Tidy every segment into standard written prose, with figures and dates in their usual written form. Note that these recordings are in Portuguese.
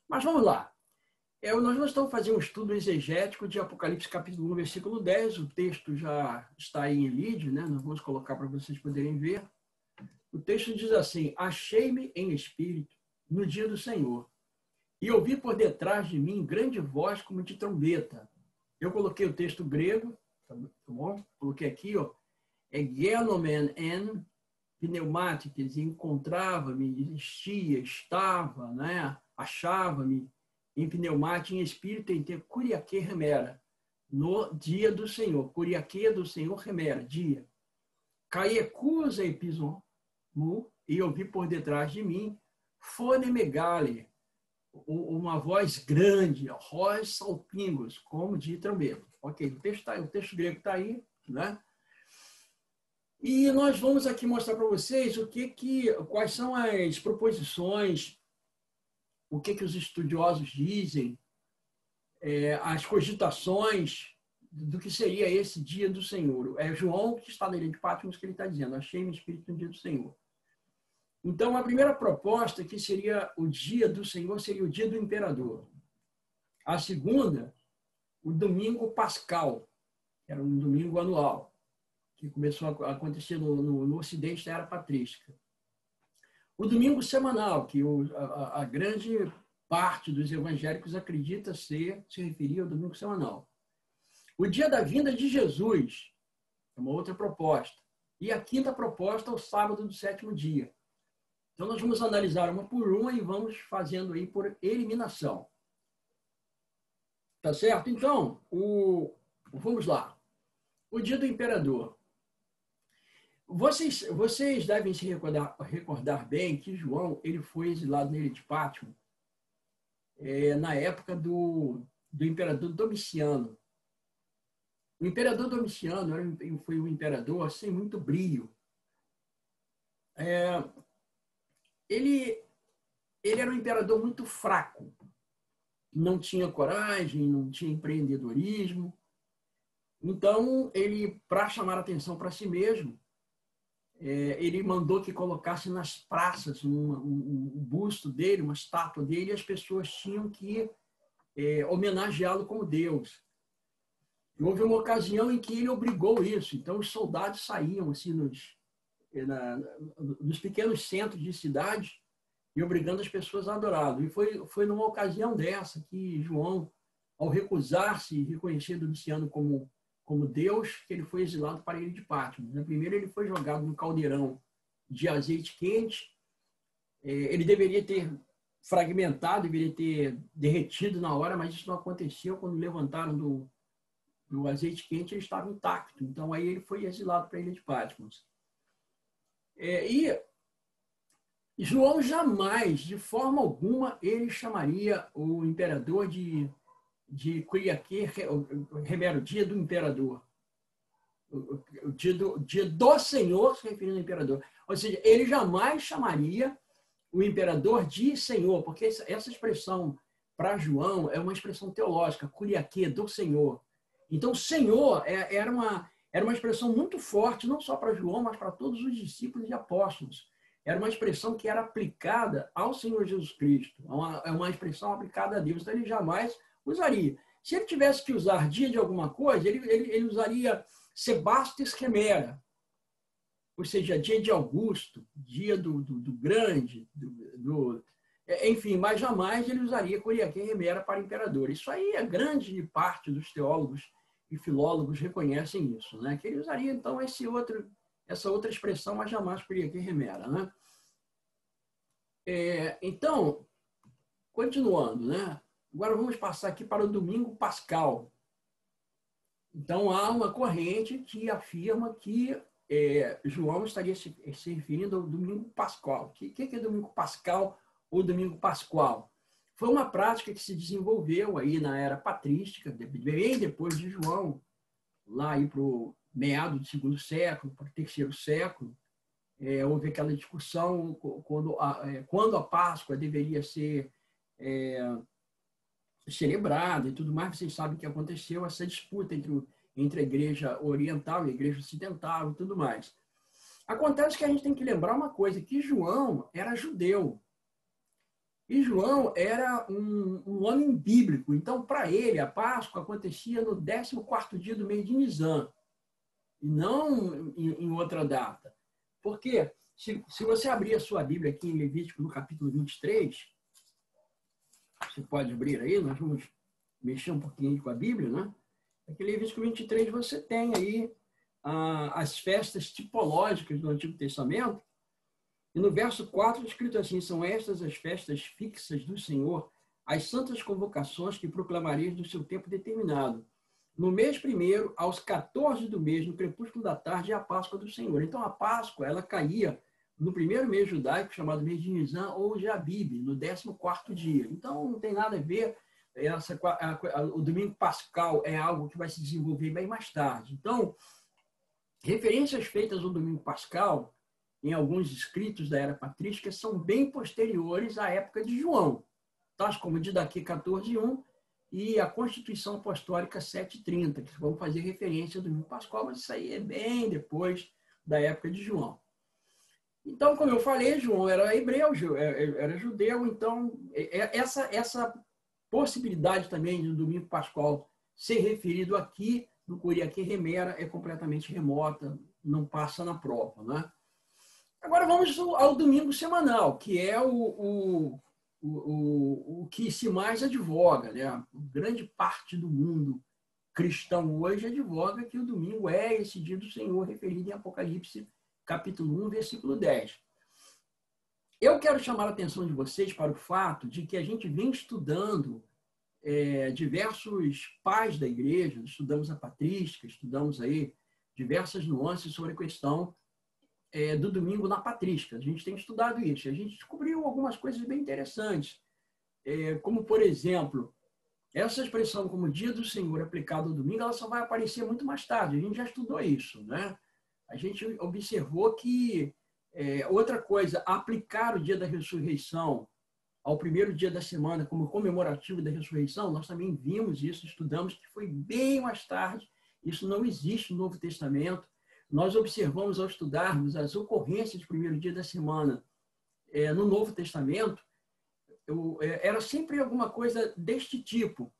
Mas vamos lá. Nós estamos fazendo um estudo exegético de Apocalipse capítulo 1, versículo 10. O texto já está aí em vídeo, né? Nós vamos colocar para vocês poderem ver. O texto diz assim: achei-me em espírito no dia do Senhor, e ouvi por detrás de mim grande voz como de trombeta. Eu coloquei o texto grego, tá bom? Coloquei aqui, ó, genomen en pneumáticas, encontrava-me, existia, estava, né? Achava-me em pneumática, em espírito, em ter curiaque remera, no dia do Senhor. Curiaque do Senhor remera, dia. Caiecusa epison, e ouvi por detrás de mim, fone megale, uma voz grande, voz salpingos, como de trombeta. Ok, o texto grego está aí, né? E nós vamos aqui mostrar para vocês quais são as proposições, o que os estudiosos dizem, as cogitações do que seria esse dia do Senhor. É João, que está na ilha de Patmos, que ele está dizendo: achei-me espírito no dia do Senhor. Então, a primeira proposta, que seria o dia do Senhor, seria o dia do imperador. A segunda, o domingo pascal, que era um domingo anual, que começou a acontecer no Ocidente da Era Patrística. O domingo semanal, que a grande parte dos evangélicos acredita se referir ao domingo semanal. O dia da vinda de Jesus, é uma outra proposta. E a quinta proposta, o sábado do sétimo dia. Então, nós vamos analisar uma por uma e vamos fazendo aí por eliminação. Tá certo? Então, vamos lá. O dia do imperador. Vocês devem se recordar bem que João ele foi exilado na ilha de Patmos na época do imperador Domiciano. O imperador Domiciano foi um imperador sem muito brio. Ele era um imperador muito fraco. Não tinha coragem, não tinha empreendedorismo. Então, ele, para chamar atenção para si mesmo, ele mandou que colocasse nas praças um busto dele, uma estátua dele, e as pessoas tinham que homenageá-lo como Deus. E houve uma ocasião em que ele obrigou isso. Então, os soldados saíam assim, nos pequenos centros de cidade e obrigando as pessoas a adorá-lo. E foi numa ocasião dessa que João, ao recusar-se reconhecer Domiciano como Deus, que ele foi exilado para a ilha de Patmos. Primeiro, ele foi jogado no caldeirão de azeite quente. Ele deveria ter fragmentado, deveria ter derretido na hora, mas isso não aconteceu. Quando levantaram do azeite quente, ele estava intacto. Então, aí ele foi exilado para a ilha de Patmos. E João jamais, de forma alguma, ele chamaria o imperador de Curiaque Remera, o dia do imperador. O dia do Senhor, se referindo ao imperador. Ou seja, ele jamais chamaria o imperador de Senhor, porque essa expressão, para João, é uma expressão teológica, Curiaque, do Senhor. Então, Senhor era uma expressão muito forte, não só para João, mas para todos os discípulos e apóstolos. Era uma expressão que era aplicada ao Senhor Jesus Cristo. É uma expressão aplicada a Deus. Então, ele jamais usaria. Se ele tivesse que usar dia de alguma coisa, ele usaria Sebastes Remera, ou seja, dia de Augusto, dia do grande, enfim, mas jamais ele usaria Curiaque Remera para imperador. Isso aí a grande parte dos teólogos e filólogos reconhecem isso, né? Que ele usaria, então, essa outra expressão, mas jamais Curiaque Remera, né? Então, continuando, né? Agora vamos passar aqui para o domingo pascal. Então, há uma corrente que afirma que João estaria se referindo ao domingo pascal. O que é domingo pascal ou domingo pascual? Foi uma prática que se desenvolveu aí na era patrística, bem depois de João, lá para o meado do segundo século, para o terceiro século. Houve aquela discussão quando a Páscoa deveria ser celebrada e tudo mais. Vocês sabem que aconteceu essa disputa entre a igreja oriental e a igreja ocidental e tudo mais. Acontece que a gente tem que lembrar uma coisa, que João era judeu. E João era um homem bíblico. Então, para ele, a Páscoa acontecia no 14º dia do mês de Nisan, e não em outra data. Porque, se você abrir a sua Bíblia aqui em Levítico, no capítulo 23, você pode abrir aí, nós vamos mexer um pouquinho com a Bíblia, né? Aqui em Levítico 23 você tem aí as festas tipológicas do Antigo Testamento. E no verso 4, escrito assim: são estas as festas fixas do Senhor, as santas convocações que proclamareis do seu tempo determinado. No mês primeiro, aos 14 do mês, no crepúsculo da tarde, é a Páscoa do Senhor. Então, a Páscoa, ela caía no primeiro mês judaico, chamado mês de Nisan, ou de Abib, no 14º dia. Então, não tem nada a ver, o domingo pascal é algo que vai se desenvolver bem mais tarde. Então, referências feitas ao domingo pascal, em alguns escritos da era patrística, são bem posteriores à época de João, tais como Didaquê 14:1 e a Constituição Apostólica 7:30, que vão fazer referência ao domingo pascal, mas isso aí é bem depois da época de João. Então, como eu falei, João era hebreu, era judeu, então essa possibilidade também do domingo pascal ser referido aqui no Curiaque Remera é completamente remota, não passa na prova, né? Agora vamos ao domingo semanal, que é o que se mais advoga, né? Grande parte do mundo cristão hoje advoga que o domingo é esse dia do Senhor, referido em Apocalipse, capítulo 1, versículo 10. Eu quero chamar a atenção de vocês para o fato de que a gente vem estudando diversos pais da igreja, estudamos a patrística, estudamos aí diversas nuances sobre a questão do domingo na patrística. A gente tem estudado isso. A gente descobriu algumas coisas bem interessantes, como, por exemplo, essa expressão como dia do Senhor aplicado ao domingo, ela só vai aparecer muito mais tarde. A gente já estudou isso, né? A gente observou que, outra coisa, aplicar o dia da ressurreição ao primeiro dia da semana como comemorativo da ressurreição, nós também vimos isso, estudamos que foi bem mais tarde. Isso não existe no Novo Testamento. Nós observamos ao estudarmos as ocorrências do primeiro dia da semana no Novo Testamento, era sempre alguma coisa deste tipo.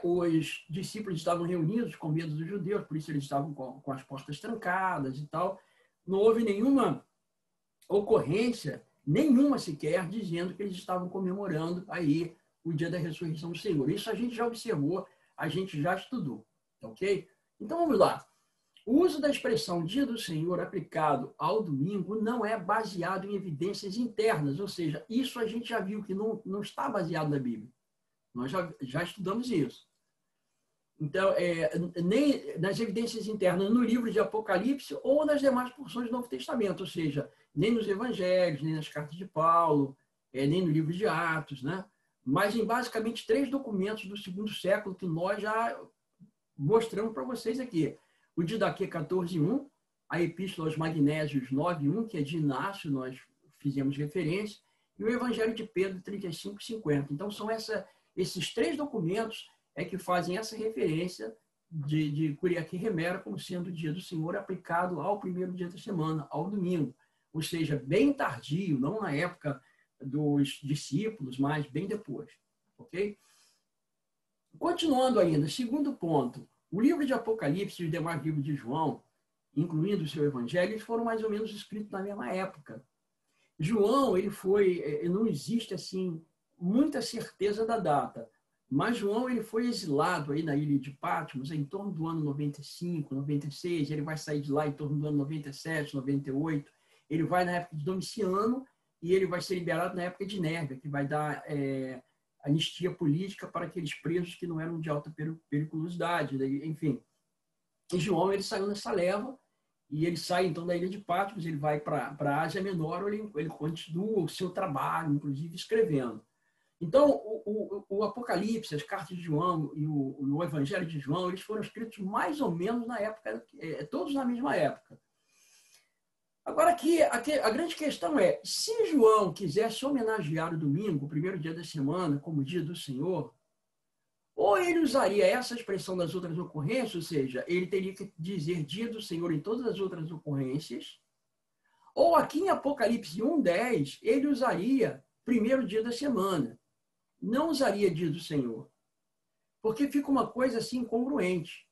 Os discípulos estavam reunidos com medo dos judeus, por isso eles estavam com as portas trancadas e tal. Não houve nenhuma ocorrência, nenhuma sequer, dizendo que eles estavam comemorando aí o dia da ressurreição do Senhor. Isso a gente já observou, a gente já estudou, ok? Então vamos lá. O uso da expressão dia do Senhor aplicado ao domingo não é baseado em evidências internas, ou seja, isso a gente já viu que não está baseado na Bíblia. Nós já estudamos isso. Então, nem nas evidências internas no livro de Apocalipse ou nas demais porções do Novo Testamento, ou seja, nem nos Evangelhos, nem nas cartas de Paulo, nem no livro de Atos, né? Mas em basicamente 3 documentos do 2º século que nós já mostramos para vocês aqui. O Didaquê 14:1, a Epístola aos Magnésios 9:1, que é de Inácio, nós fizemos referência, e o Evangelho de Pedro 35:50. Então, são esses 3 documentos que fazem essa referência de Curiaque Remera como sendo o dia do Senhor aplicado ao primeiro dia da semana, ao domingo. Ou seja, bem tardio, não na época dos discípulos, mas bem depois. Ok? Continuando ainda, segundo ponto, o livro de Apocalipse e os demais livros de João, incluindo o seu Evangelho, eles foram mais ou menos escritos na mesma época. João, não existe assim muita certeza da data, mas João ele foi exilado aí na ilha de Patmos em torno do ano 95, 96, ele vai sair de lá em torno do ano 97, 98, ele vai na época de Domiciano e ele vai ser liberado na época de Nérvia, que vai dar anistia política para aqueles presos que não eram de alta periculosidade, enfim. E João ele saiu nessa leva e ele sai então da ilha de Patmos, ele vai para a Ásia Menor, ele continua o seu trabalho, inclusive escrevendo. Então, o Apocalipse, as cartas de João e o Evangelho de João, eles foram escritos mais ou menos na época, todos na mesma época. Agora, aqui, a grande questão é, se João quisesse homenagear o domingo, o primeiro dia da semana, como dia do Senhor, ou ele usaria essa expressão das outras ocorrências, ou seja, ele teria que dizer dia do Senhor em todas as outras ocorrências, ou aqui em Apocalipse 1:10, ele usaria primeiro dia da semana. Não usaria dia do Senhor. Porque fica uma coisa assim incongruente.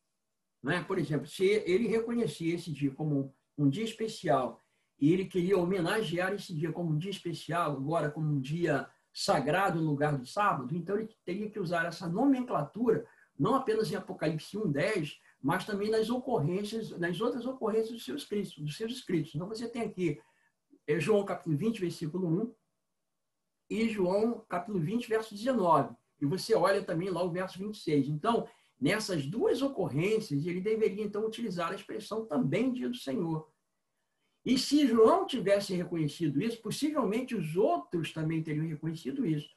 Não é? Por exemplo, se ele reconhecia esse dia como um dia especial e ele queria homenagear esse dia como um dia especial, agora como um dia sagrado no lugar do sábado, então ele teria que usar essa nomenclatura, não apenas em Apocalipse 1:10, mas também nas outras ocorrências dos seus escritos. Então você tem aqui João capítulo 20, versículo 1, e João capítulo 20, verso 19. E você olha também lá o verso 26. Então, nessas duas ocorrências, ele deveria, então, utilizar a expressão também dia do Senhor. E se João tivesse reconhecido isso, possivelmente os outros também teriam reconhecido isso.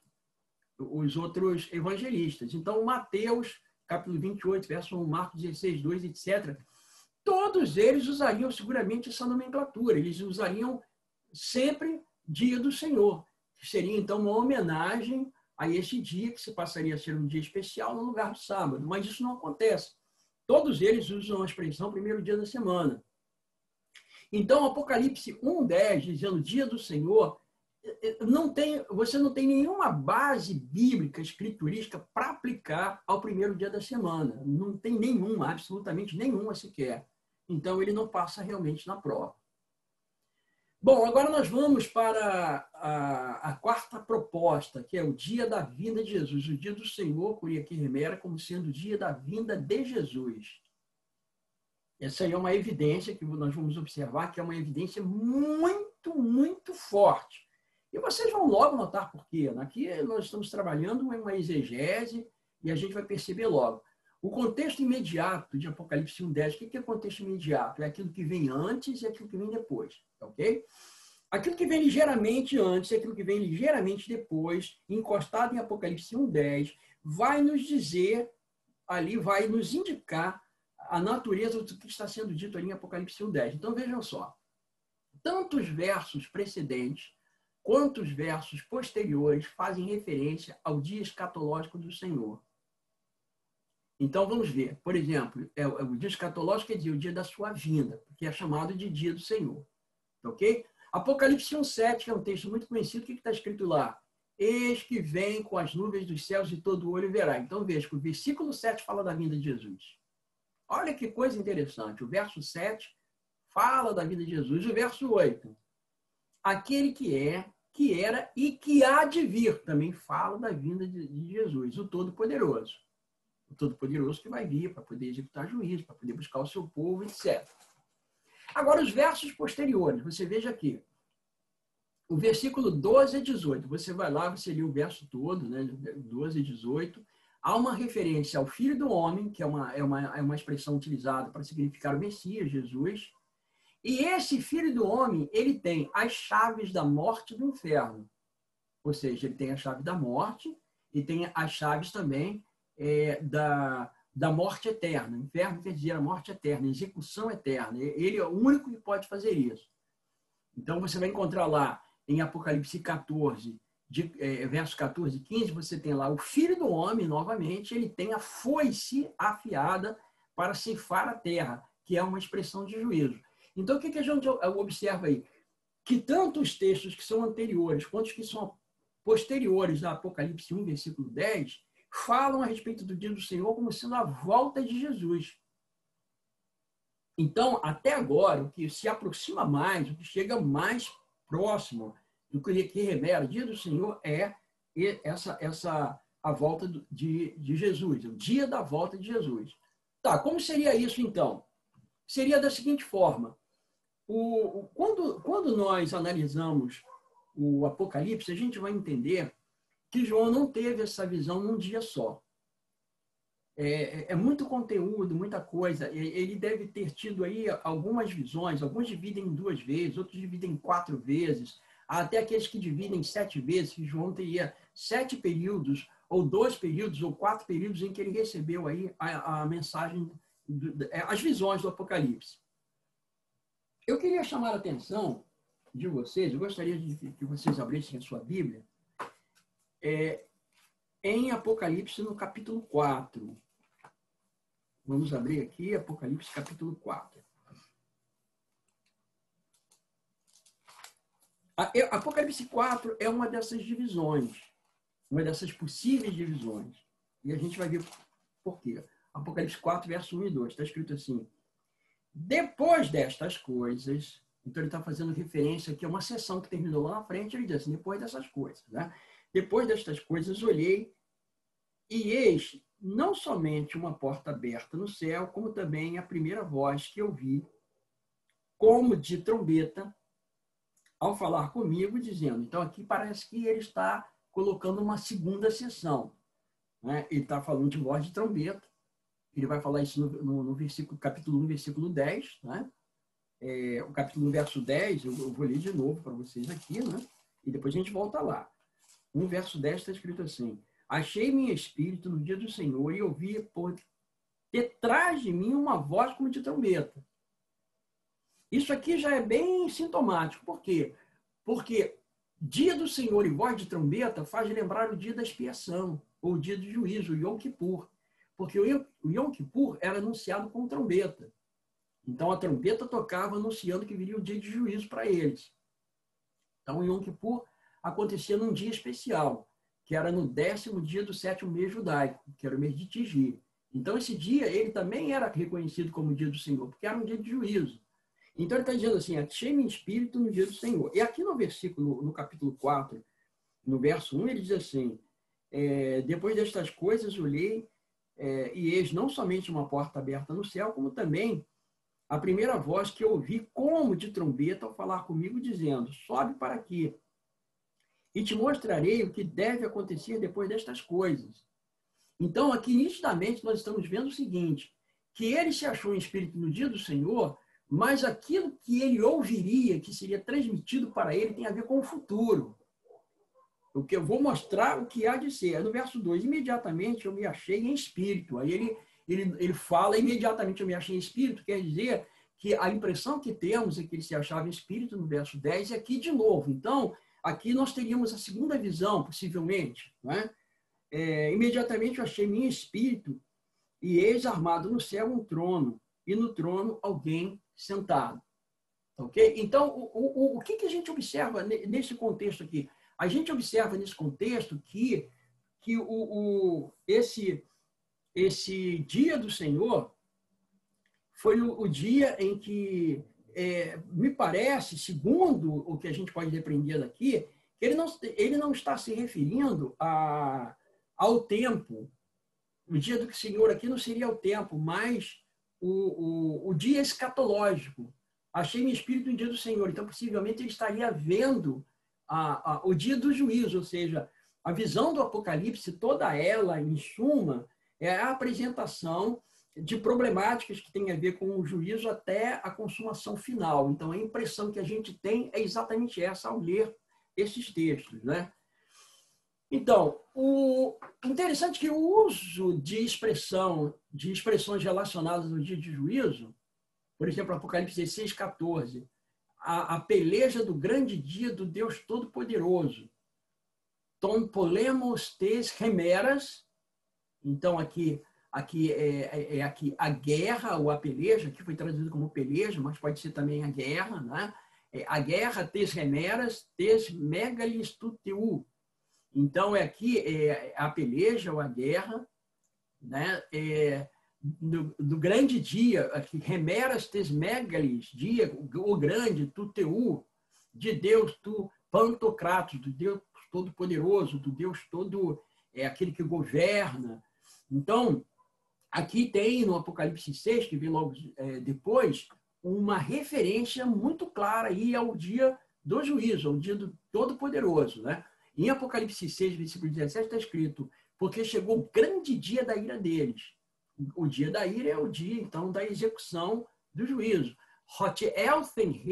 Os outros evangelistas. Então, Mateus, capítulo 28, verso 1, Marcos 16, 2, etc. Todos eles usariam seguramente essa nomenclatura. Eles usariam sempre dia do Senhor, que seria, então, uma homenagem a esse dia que se passaria a ser um dia especial no lugar do sábado. Mas isso não acontece. Todos eles usam a expressão primeiro dia da semana. Então, Apocalipse 1:10, dizendo dia do Senhor, você não tem nenhuma base bíblica, escriturística, para aplicar ao primeiro dia da semana. Não tem nenhuma, absolutamente nenhuma sequer. Então, ele não passa realmente na prova. Bom, agora nós vamos para a quarta proposta, que é o dia da vinda de Jesus. O dia do Senhor, Curia que remera, como sendo o dia da vinda de Jesus. Essa aí é uma evidência que nós vamos observar, que é uma evidência muito, muito forte. E vocês vão logo notar por quê. Aqui nós estamos trabalhando em uma exegese e a gente vai perceber logo. O contexto imediato de Apocalipse 1:10, o que é o contexto imediato? É aquilo que vem antes e aquilo que vem depois, ok? Aquilo que vem ligeiramente antes e aquilo que vem ligeiramente depois, encostado em Apocalipse 1:10, vai nos dizer, ali vai nos indicar a natureza do que está sendo dito ali em Apocalipse 1:10. Então, vejam só. Tanto os versos precedentes quanto os versos posteriores fazem referência ao dia escatológico do Senhor. Então, vamos ver. Por exemplo, o dia escatológico quer dizer o dia da sua vinda, que é chamado de dia do Senhor. Ok? Apocalipse 1:7, que é um texto muito conhecido, o que está escrito lá? Eis que vem com as nuvens dos céus e todo olho verá. Então, veja que o versículo 7 fala da vinda de Jesus. Olha que coisa interessante. O verso 7 fala da vida de Jesus. O verso 8, aquele que é, que era e que há de vir, também fala da vinda de Jesus, o Todo-Poderoso. O Todo-Poderoso que vai vir para poder executar juízo, para poder buscar o seu povo, etc. Agora, os versos posteriores, você veja aqui. O versículo 12 a 18. Você vai lá, você lê o verso todo, né, 12 a 18. Há uma referência ao Filho do Homem, que é uma expressão utilizada para significar o Messias, Jesus. E esse Filho do Homem, ele tem as chaves da morte e do inferno. Ou seja, ele tem a chave da morte e tem as chaves também da morte eterna. O inferno quer dizer a morte eterna, a execução eterna. Ele é o único que pode fazer isso. Então, você vai encontrar lá em Apocalipse 14, versos 14 e 15, você tem lá o Filho do Homem, novamente, ele tem a foice afiada para ceifar a terra, que é uma expressão de juízo. Então, o que a gente observa aí? Que tanto os textos que são anteriores quanto os que são posteriores a Apocalipse 1, versículo 10, falam a respeito do dia do Senhor como sendo a volta de Jesus. Então, até agora, o que se aproxima mais, o que chega mais próximo do que remera o dia do Senhor é a volta de Jesus, o dia da volta de Jesus. Tá, como seria isso então? Seria da seguinte forma. Quando nós analisamos o Apocalipse, a gente vai entender que João não teve essa visão num dia só. É muito conteúdo, muita coisa. Ele deve ter tido aí algumas visões. Alguns dividem em 2 vezes, outros dividem em 4 vezes. Há até aqueles que dividem em 7 vezes, que João teria 7 períodos, ou 2 períodos, ou 4 períodos em que ele recebeu aí a mensagem, as visões do Apocalipse. Eu queria chamar a atenção de vocês, eu gostaria que vocês abrissem a sua Bíblia, em Apocalipse, no capítulo 4. Vamos abrir aqui, Apocalipse, capítulo 4. Apocalipse 4 é uma dessas divisões, uma dessas possíveis divisões. E a gente vai ver por quê. Apocalipse 4, verso 1 e 2, está escrito assim: depois destas coisas, então ele está fazendo referência aqui a uma sessão que terminou lá na frente, ele diz assim, depois dessas coisas, né? Depois destas coisas, olhei e eis não somente uma porta aberta no céu, como também a primeira voz que eu vi, como de trombeta, ao falar comigo, dizendo, então aqui parece que ele está colocando uma segunda sessão, né? Ele está falando de voz de trombeta, ele vai falar isso no versículo, capítulo 1, versículo 10, né? O capítulo 1, verso 10, eu vou ler de novo para vocês aqui, né? E depois a gente volta lá. 1, verso 10 está escrito assim: achei meu espírito no dia do Senhor e ouvi por detrás de mim uma voz como de trombeta. Isso aqui já é bem sintomático. Por quê? Porque dia do Senhor e voz de trombeta faz lembrar o dia da expiação, ou o dia do juízo, o Yom Kippur. Porque o Yom Kippur era anunciado com trombeta. Então a trombeta tocava anunciando que viria o dia de juízo para eles. Então o Yom Kippur acontecia num dia especial, que era no 10º dia do 7º mês judaico, que era o mês de Tisri. Então esse dia ele também era reconhecido como o dia do Senhor, porque era um dia de juízo. Então ele está dizendo assim, achei meu espírito no dia do Senhor. E aqui no versículo, no capítulo 4, no verso 1, ele diz assim, depois destas coisas olhei, e eis não somente uma porta aberta no céu, como também a primeira voz que eu ouvi como de trombeta ao falar comigo, dizendo, sobe para aqui, e te mostrarei o que deve acontecer depois destas coisas. Então, aqui, nitidamente, nós estamos vendo o seguinte, que ele se achou em espírito no dia do Senhor, mas aquilo que ele ouviria, que seria transmitido para ele, tem a ver com o futuro. O que eu vou mostrar o que há de ser. No verso 2, imediatamente eu me achei em espírito. Aí ele fala, imediatamente eu me achei em espírito, quer dizer que a impressão que temos é que ele se achava em espírito no verso 10, e aqui de novo. Então, aqui nós teríamos a segunda visão, possivelmente. Né? Imediatamente eu achei em espírito, e eis armado no céu um trono, e no trono alguém sentado. Ok? Então, o que a gente observa nesse contexto aqui? A gente observa nesse contexto que esse dia do Senhor foi o dia em que, me parece, segundo o que a gente pode depreender daqui, que ele não está se referindo ao tempo. O dia do Senhor aqui não seria o tempo, mas o dia escatológico. Achei meu espírito no dia do Senhor. Então, possivelmente, ele estaria vendo o dia do juízo, ou seja, a visão do Apocalipse, toda ela, em suma, é a apresentação de problemáticas que têm a ver com o juízo até a consumação final. Então, a impressão que a gente tem é exatamente essa ao ler esses textos, né? Então, o interessante é que o uso de expressões relacionadas ao dia de juízo, por exemplo, Apocalipse 16, 14, a peleja do grande dia do Deus Todo-Poderoso, ton polemos tes remeras, então aqui aqui a guerra ou a peleja, que foi traduzido como peleja, mas pode ser também a guerra, né? A guerra tes remeras, tes megalis tuteu. Então, aqui a peleja ou a guerra, né? Do grande dia, aqui, remeras tes megalis, dia, o grande, tuteu, de Deus, tu pantocratos, do Deus Todo-Poderoso, do Deus todo, aquele que governa. Então, aqui tem no Apocalipse 6, que vem logo depois, uma referência muito clara aí ao dia do juízo, ao dia do Todo-Poderoso, né? Em Apocalipse 6, versículo 17, está escrito, porque chegou o grande dia da ira deles. O dia da ira é o dia, então, da execução do juízo. Hot elfen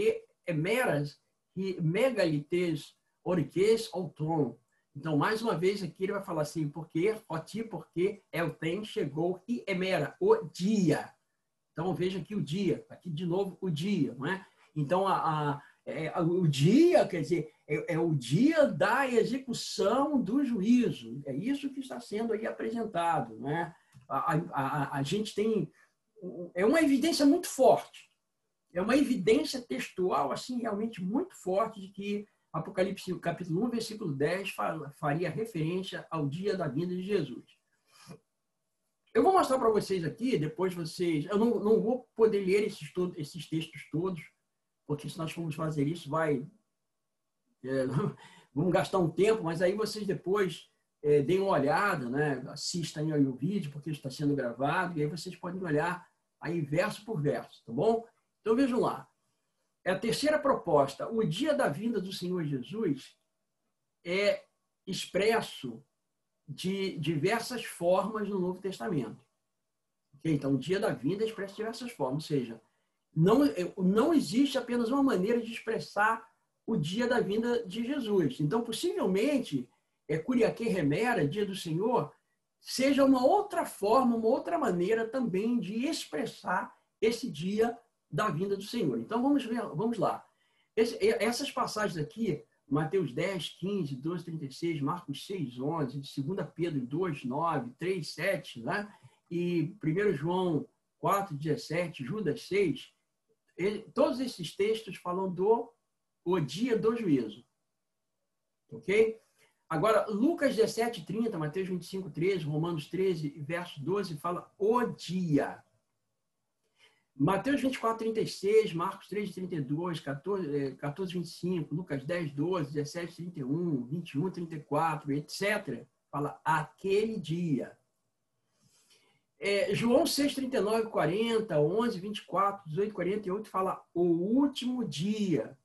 emeras e megalites oriques autron. Então, mais uma vez, aqui ele vai falar assim, porque elten chegou e emera, o dia. Então, veja aqui o dia, aqui de novo o dia, não é? Então, o dia, quer dizer, é o dia da execução do juízo. É isso que está sendo aí apresentado, né? A gente tem... É uma evidência muito forte. É uma evidência textual, assim, realmente muito forte de que Apocalipse capítulo 1, versículo 10, faria referência ao dia da vinda de Jesus. Eu vou mostrar para vocês aqui, depois vocês... Eu não vou poder ler esses textos todos, porque se nós formos fazer isso, vamos gastar um tempo, mas aí vocês depois deem uma olhada, né? Assistam aí o vídeo, porque está sendo gravado, e aí vocês podem olhar aí verso por verso, tá bom? Então vejam lá. É a terceira proposta. O dia da vinda do Senhor Jesus é expresso de diversas formas no Novo Testamento. Okay? Então, o dia da vinda é expresso de diversas formas, ou seja, não existe apenas uma maneira de expressar o dia da vinda de Jesus. Então, possivelmente, Curiaque Remera, dia do Senhor, seja uma outra forma, uma outra maneira também de expressar esse dia da vinda do Senhor. Então, vamos lá. Essas passagens aqui, Mateus 10, 15, 12, 36, Marcos 6, 11, 2 Pedro 2, 9, 3, 7, né? E 1 João 4, 17, Judas 6, todos esses textos falam o dia do juízo. Ok? Agora, Lucas 17, 30, Mateus 25, 13, Romanos 13, verso 12, fala o dia. Mateus 24, 36, Marcos 3, 32, 14, 25, Lucas 10, 12, 17, 31, 21, 34, etc. Fala aquele dia. João 6, 39, 40, 11, 24, 18, 48 fala o último dia.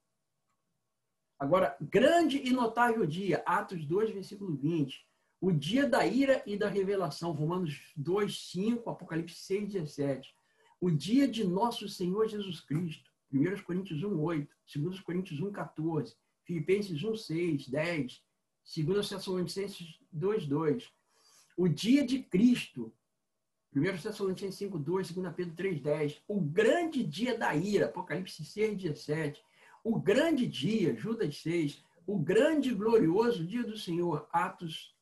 Agora, grande e notável dia, Atos 2, versículo 20. O dia da ira e da revelação, Romanos 2, 5, Apocalipse 6, 17. O dia de nosso Senhor Jesus Cristo, 1 Coríntios 1, 8, 2 Coríntios 1, 14, Filipenses 1, 6, 10, 2 Tessalonicenses 2, 2. O dia de Cristo, 1 Tessalonicenses 5, 2, 2 Pedro 3, 10. O grande dia da ira, Apocalipse 6, 17. O grande dia, Judas 6. O grande e glorioso dia do Senhor, Atos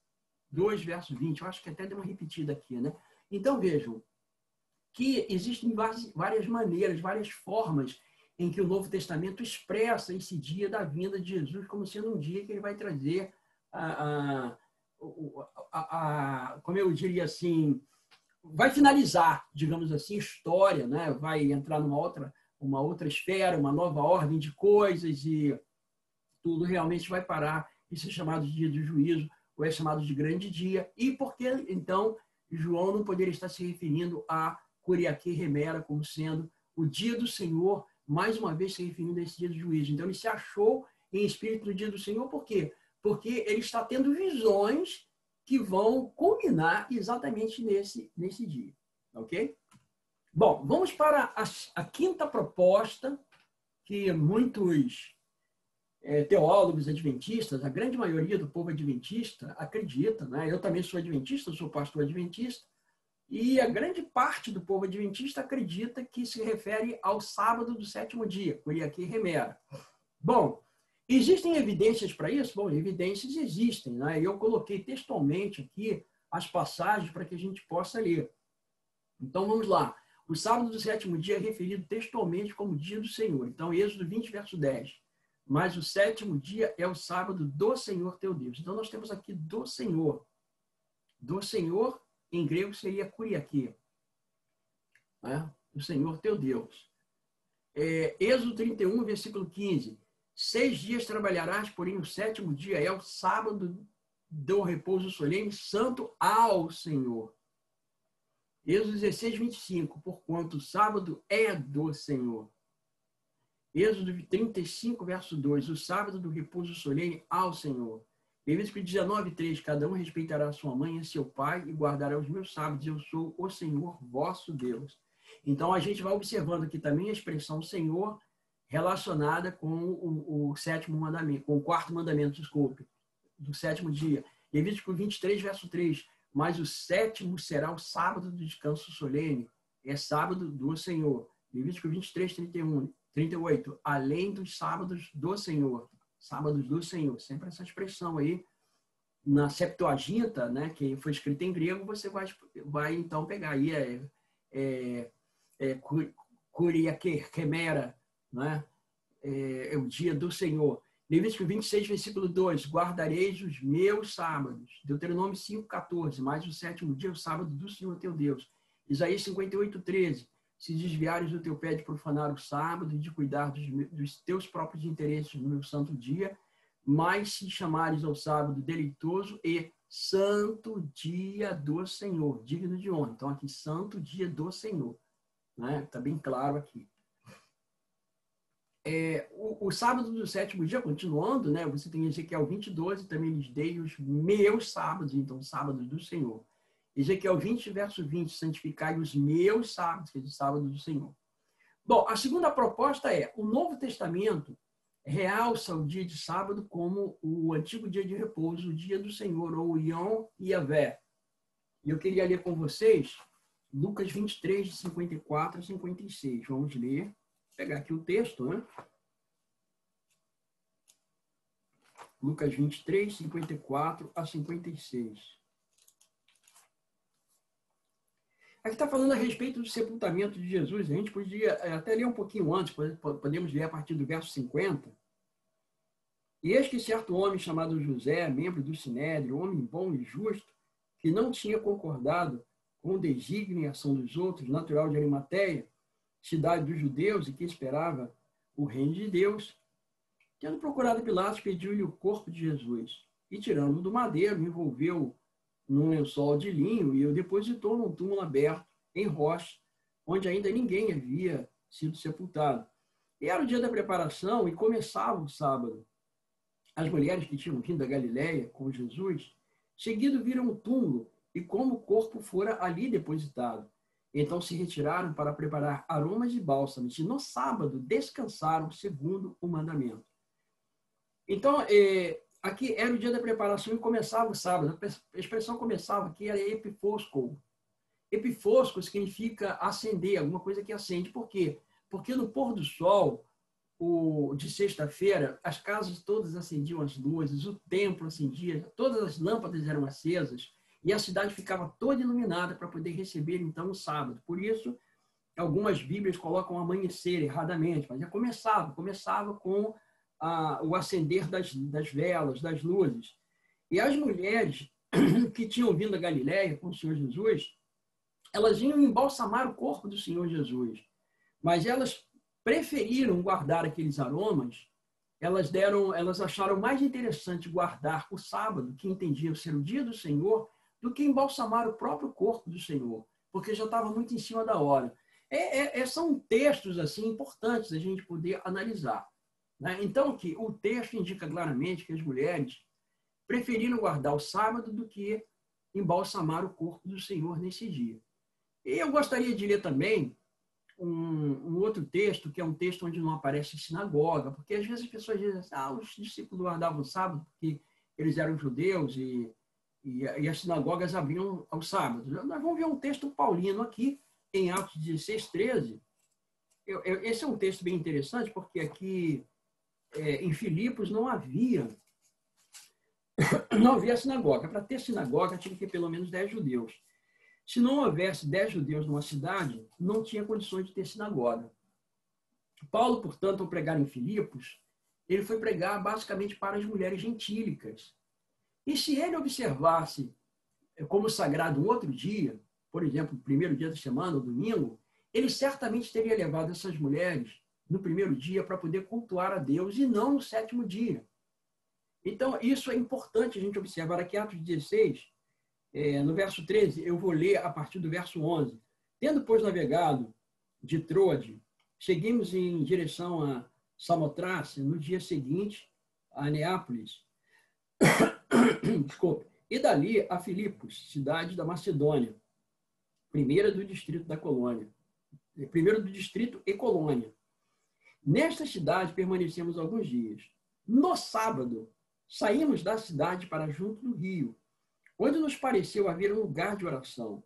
2, verso 20. Eu acho que até deu uma repetida aqui, né? Então, vejam, que existem várias maneiras, várias formas em que o Novo Testamento expressa esse dia da vinda de Jesus como sendo um dia que ele vai trazer como eu diria assim, vai finalizar, digamos assim, história, né? Vai entrar uma outra esfera, uma nova ordem de coisas e tudo realmente vai parar. Isso é chamado de dia do juízo, ou é chamado de grande dia. E por que, então, João não poderia estar se referindo a Curiaque Remera como sendo o dia do Senhor, mais uma vez se referindo a esse dia do juízo. Então, ele se achou em espírito no dia do Senhor, por quê? Porque ele está tendo visões que vão culminar exatamente nesse dia. Ok? Bom, vamos para a quinta proposta que muitos teólogos adventistas, a grande maioria do povo adventista acredita, né? Eu também sou adventista, sou pastor adventista, e a grande parte do povo adventista acredita que se refere ao sábado do sétimo dia, Curiaque Remera. Bom, existem evidências para isso? Bom, evidências existem, né? Eu coloquei textualmente aqui as passagens para que a gente possa ler. Então, vamos lá. O sábado do sétimo dia é referido textualmente como dia do Senhor. Então, Êxodo 20, verso 10. Mas o sétimo dia é o sábado do Senhor teu Deus. Então, nós temos aqui do Senhor. Do Senhor, em grego, seria Curiaque. Né? O Senhor teu Deus. Êxodo 31, versículo 15. 6 dias trabalharás, porém o sétimo dia é o sábado do repouso solene, santo ao Senhor. Êxodo 16, 25. Porquanto o sábado é do Senhor. Êxodo 35, verso 2. O sábado do repouso solene ao Senhor. Levítico 19, 3. Cada um respeitará sua mãe e seu pai e guardará os meus sábados. Eu sou o Senhor vosso Deus. Então, a gente vai observando aqui também a expressão Senhor relacionada com o sétimo mandamento, com o quarto mandamento, desculpe, do sétimo dia. Levítico 23, verso 3. Mas o sétimo será o sábado do descanso solene. É sábado do Senhor. Levítico 23, 38. Além dos sábados do Senhor. Sábados do Senhor. Sempre essa expressão aí. Na Septuaginta, né, que foi escrita em grego, você vai então pegar aí Curiaque Remera, né? É o dia do Senhor. Levítico 26, versículo 2, guardareis os meus sábados. Deuteronômio 5, 14, mas o sétimo dia é o sábado do Senhor teu Deus. Isaías 58, 13, se desviares do teu pé de profanar o sábado e de cuidar dos teus próprios interesses no meu santo dia, mas se chamares ao sábado deleitoso e santo dia do Senhor, digno de honra. Então, aqui, santo dia do Senhor. Né? Está bem claro aqui. O sábado do sétimo dia, continuando, né? Você tem Ezequiel 20:12, também lhes dei os meus sábados, então, sábados do Senhor. Ezequiel 20, verso 20, santificai os meus sábados, que é o sábado do Senhor. Bom, a segunda proposta é, o Novo Testamento realça o dia de sábado como o antigo dia de repouso, o dia do Senhor, ou Yom Yavé. E eu queria ler com vocês Lucas 23, de 54 a 56. Vamos ler. Vou pegar aqui o texto, né? Lucas 23, 54 a 56. Aqui está falando a respeito do sepultamento de Jesus. A gente podia até ler um pouquinho antes, podemos ler a partir do verso 50. E eis que certo homem chamado José, membro do Sinédrio, homem bom e justo, que não tinha concordado com o desígnio e ação dos outros, natural de Arimateia, cidade dos judeus e que esperava o reino de Deus, tendo procurado Pilatos, pediu-lhe o corpo de Jesus. E tirando-o do madeiro, envolveu num lençol de linho e o depositou num túmulo aberto, em rocha, onde ainda ninguém havia sido sepultado. E era o dia da preparação e começava o sábado. As mulheres que tinham vindo da Galiléia com Jesus, seguido viram o túmulo e como o corpo fora ali depositado. Então se retiraram para preparar aromas e bálsamos e no sábado descansaram segundo o mandamento. Então, aqui era o dia da preparação e começava o sábado. A expressão começava aqui era epifosco. Epifosco significa acender, alguma coisa que acende. Por quê? Porque no pôr do sol, de sexta-feira, as casas todas acendiam as luzes, o templo acendia, todas as lâmpadas eram acesas e a cidade ficava toda iluminada para poder receber, então, o sábado. Por isso, algumas Bíblias colocam amanhecer erradamente, mas já começava com o acender das velas, das luzes. E as mulheres que tinham vindo da Galiléia com o Senhor Jesus, elas iam embalsamar o corpo do Senhor Jesus, mas elas preferiram guardar aqueles aromas, elas acharam mais interessante guardar o sábado, que entendiam ser o dia do Senhor, do que embalsamar o próprio corpo do Senhor, porque já estava muito em cima da hora. São textos assim importantes a gente poder analisar. Né? Então, que o texto indica claramente que as mulheres preferiram guardar o sábado do que embalsamar o corpo do Senhor nesse dia. E eu gostaria de ler também um outro texto, que é um texto onde não aparece sinagoga, porque às vezes as pessoas dizem assim, os discípulos guardavam o sábado porque eles eram judeus e as sinagogas abriam aos sábados. Nós vamos ver um texto paulino aqui, em Atos 16, 13. Esse é um texto bem interessante, porque aqui em Filipos não havia sinagoga. Para ter sinagoga tinha que ter pelo menos 10 judeus. Se não houvesse 10 judeus numa cidade, não tinha condições de ter sinagoga. Paulo, portanto, ao pregar em Filipos, ele foi pregar basicamente para as mulheres gentílicas. E se ele observasse como sagrado um outro dia, por exemplo, o primeiro dia da semana, o domingo, ele certamente teria levado essas mulheres no primeiro dia para poder cultuar a Deus e não no sétimo dia. Então, isso é importante a gente observar aqui, Atos 16, no verso 13, eu vou ler a partir do verso 11. Tendo, pois, navegado de Troade, seguimos em direção a Samotrace, no dia seguinte, a Neápolis. Desculpa. E dali a Filipos, cidade da Macedônia, primeira do distrito da colônia. Primeiro do distrito e colônia. Nesta cidade permanecemos alguns dias. No sábado, saímos da cidade para junto do rio, onde nos pareceu haver um lugar de oração.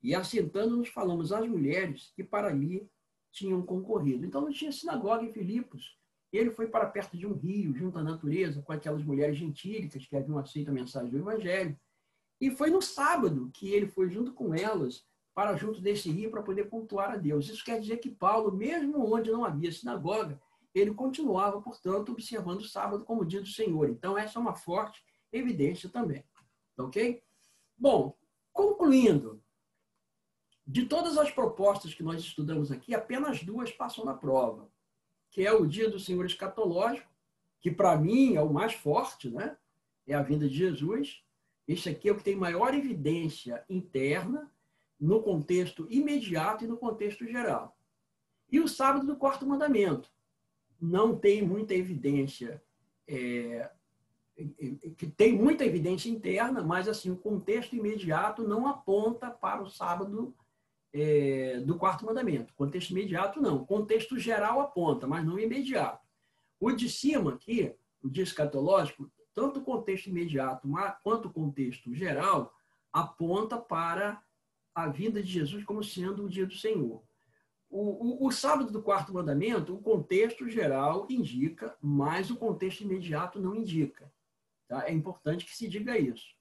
E assentando-nos, falamos às mulheres que para ali tinham concorrido. Então não tinha sinagoga em Filipos. Ele foi para perto de um rio, junto à natureza, com aquelas mulheres gentílicas que haviam aceito a mensagem do Evangelho. E foi no sábado que ele foi junto com elas para junto desse rio para poder cultuar a Deus. Isso quer dizer que Paulo, mesmo onde não havia sinagoga, ele continuava, portanto, observando o sábado como dia do Senhor. Então, essa é uma forte evidência também. Ok? Bom, concluindo, de todas as propostas que nós estudamos aqui, apenas duas passam na prova, que é o dia do Senhor escatológico, que para mim é o mais forte, né? É a vinda de Jesus. Esse aqui é o que tem maior evidência interna no contexto imediato e no contexto geral. E o sábado do quarto mandamento. Não tem muita evidência, que tem muita evidência interna, mas assim, o contexto imediato não aponta para o sábado do quarto mandamento. Contexto imediato, não. Contexto geral aponta, mas não imediato. O de cima aqui, o dia escatológico, tanto o contexto imediato quanto o contexto geral, aponta para a vinda de Jesus como sendo o dia do Senhor. O sábado do quarto mandamento, o contexto geral indica, mas o contexto imediato não indica. Tá? É importante que se diga isso.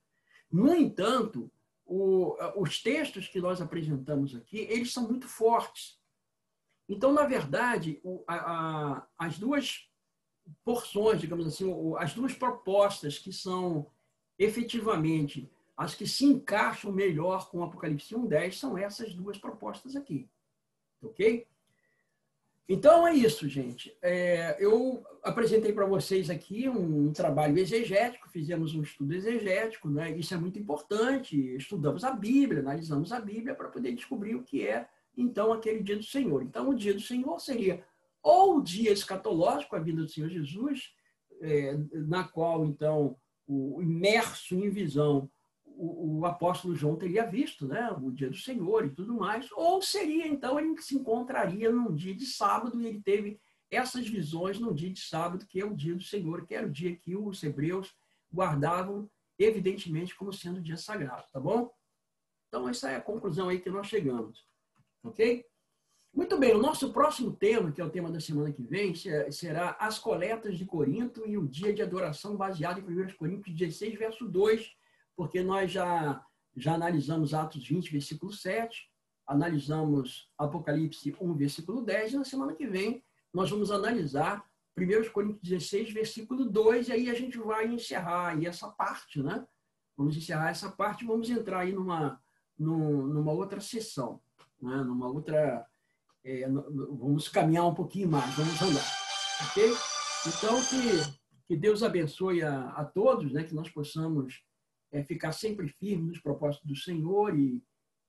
No entanto, os textos que nós apresentamos aqui, eles são muito fortes. Então, na verdade, as duas porções, digamos assim, as duas propostas que são efetivamente as que se encaixam melhor com o Apocalipse 1:10 são essas duas propostas aqui. Ok? Então é isso, gente. Eu apresentei para vocês aqui um trabalho exegético, fizemos um estudo exegético, né? Isso é muito importante. Estudamos a Bíblia, analisamos a Bíblia para poder descobrir o que é, então, aquele dia do Senhor. Então, o dia do Senhor seria ou o dia escatológico, a vinda do Senhor Jesus, na qual, então, o imerso em visão, o apóstolo João teria visto, né, o dia do Senhor e tudo mais, ou seria, então, ele se encontraria num dia de sábado e ele teve essas visões num dia de sábado, que é o dia do Senhor, que era o dia que os hebreus guardavam, evidentemente, como sendo o dia sagrado, tá bom? Então, essa é a conclusão aí que nós chegamos, ok? Muito bem, o nosso próximo tema, que é o tema da semana que vem, será as coletas de Corinto e o dia de adoração baseado em 1 Coríntios 16, verso 2, porque nós já analisamos Atos 20, versículo 7, analisamos Apocalipse 1, versículo 10, e na semana que vem nós vamos analisar 1 Coríntios 16, versículo 2, e aí a gente vai encerrar aí essa parte, né? Vamos encerrar essa parte e vamos entrar aí numa outra sessão, né? Numa outra... vamos caminhar um pouquinho mais, vamos andar, ok? Então, que Deus abençoe a todos, né? Que nós possamos ficar sempre firmes nos propósitos do Senhor e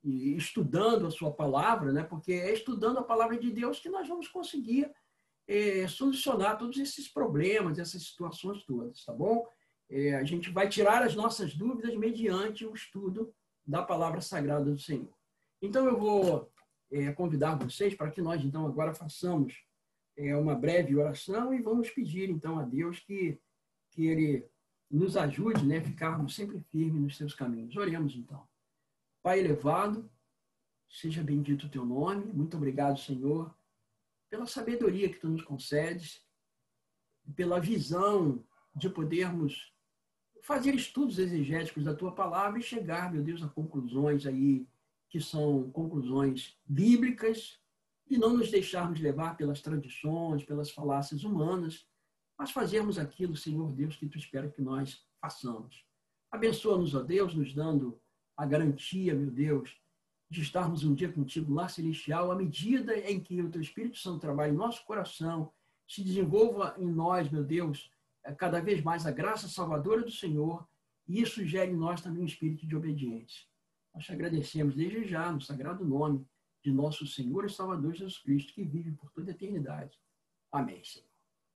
estudando a sua palavra, né? Porque é estudando a palavra de Deus que nós vamos conseguir solucionar todos esses problemas, essas situações todas, tá bom? A gente vai tirar as nossas dúvidas mediante o estudo da palavra sagrada do Senhor. Então, eu vou convidar vocês para que nós, então, agora façamos uma breve oração e vamos pedir, então, a Deus que Ele nos ajude, né, a ficarmos sempre firmes nos seus caminhos. Oremos, então. Pai elevado, seja bendito o teu nome. Muito obrigado, Senhor, pela sabedoria que tu nos concedes, pela visão de podermos fazer estudos exegéticos da tua palavra e chegar, meu Deus, a conclusões aí que são conclusões bíblicas e não nos deixarmos levar pelas tradições, pelas falácias humanas, mas fazermos aquilo, Senhor Deus, que tu espera que nós façamos. Abençoa-nos, ó Deus, nos dando a garantia, meu Deus, de estarmos um dia contigo lá celestial, à medida em que o teu Espírito Santo trabalha em nosso coração, se desenvolva em nós, meu Deus, cada vez mais a graça salvadora do Senhor, e isso gere em nós também um espírito de obediência. Nós te agradecemos desde já, no sagrado nome de nosso Senhor e Salvador Jesus Cristo, que vive por toda a eternidade. Amém, Senhor.